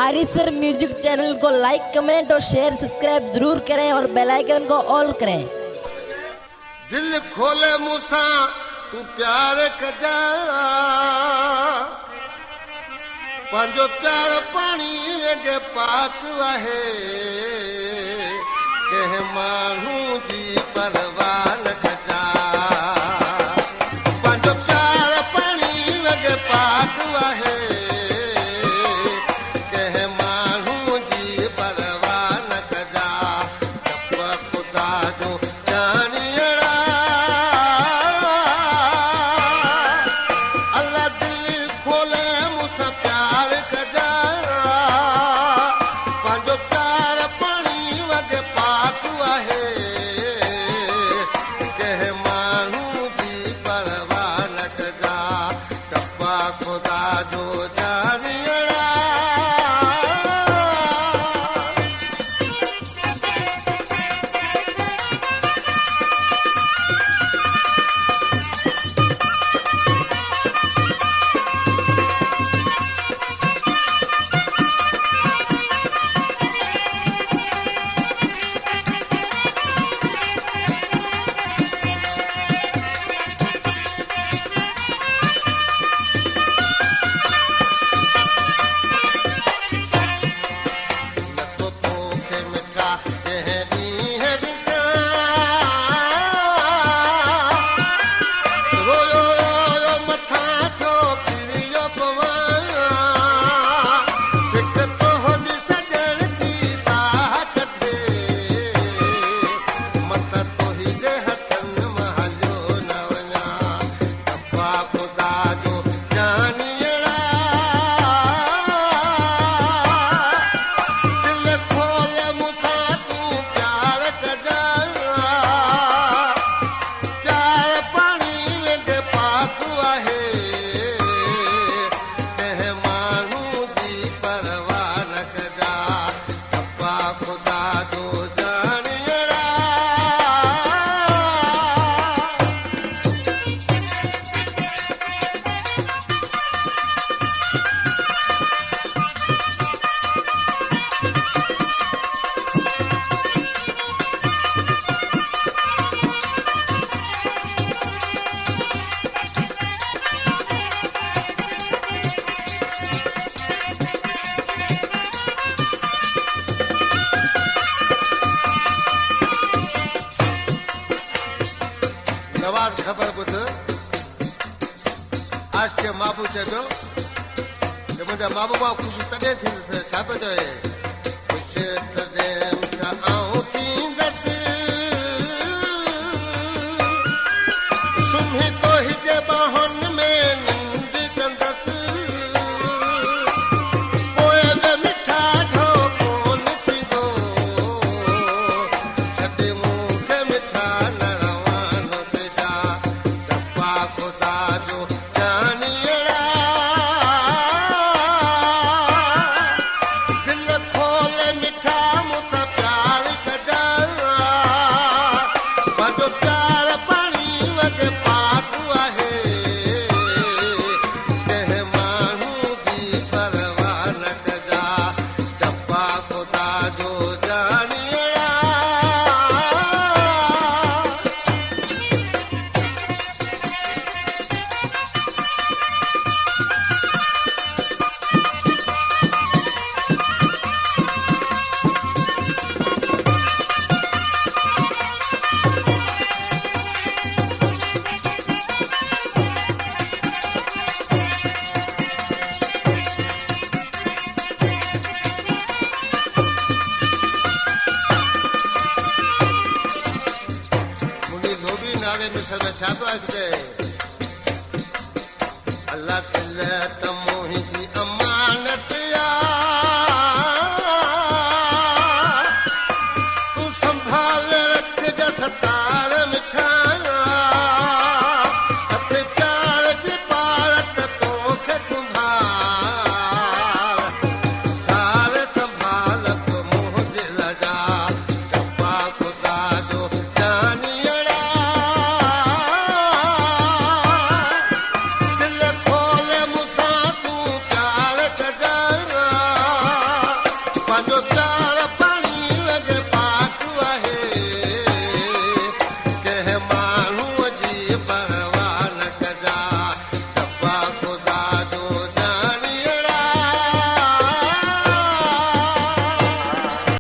आरिसर music channel को like comment और share subscribe जरूर करें और बेल आइकन को ऑल करें। दिल खोले मूसा तू प्यार कजा पंजो प्यार पानी के पाक वहे कह मानू जी परवाह न कजा पंजो प्यार पानी के पाक वहे कह मानू जी परवाह न कजा जब खुदा जो जानियड़ा अल्लाह दिल खोले मूसा प्यार कजा पंजो प्यार पानी वगे पाक वहे कह मानू जी परवाह न कजा टप्पा खुदा जो जानियड़ा नवाज खबर बुध आज के माबू चयो त मुंहिंजा माबू बाबू ख़ुशि तॾहिं थींदुसि छा पियो चवे ख़ुशि तॾहिं मिठा आऊं थींदसि सुम्ही तोहि जे ॿाहुनि में निंड कंदसि पोइ बि मिठा ढो कोन थींदो छॾे मूंखे मिठा न अल्लाह दिल त मोहिंदी अमानत तू संभाल रख सतार मिठा हथ प्यार जी पालत तोखे तुम्हार सार संभाल तो मोह दिल जा जपा खुदा जो जानियड़ा दिल खोले मूसा तू तार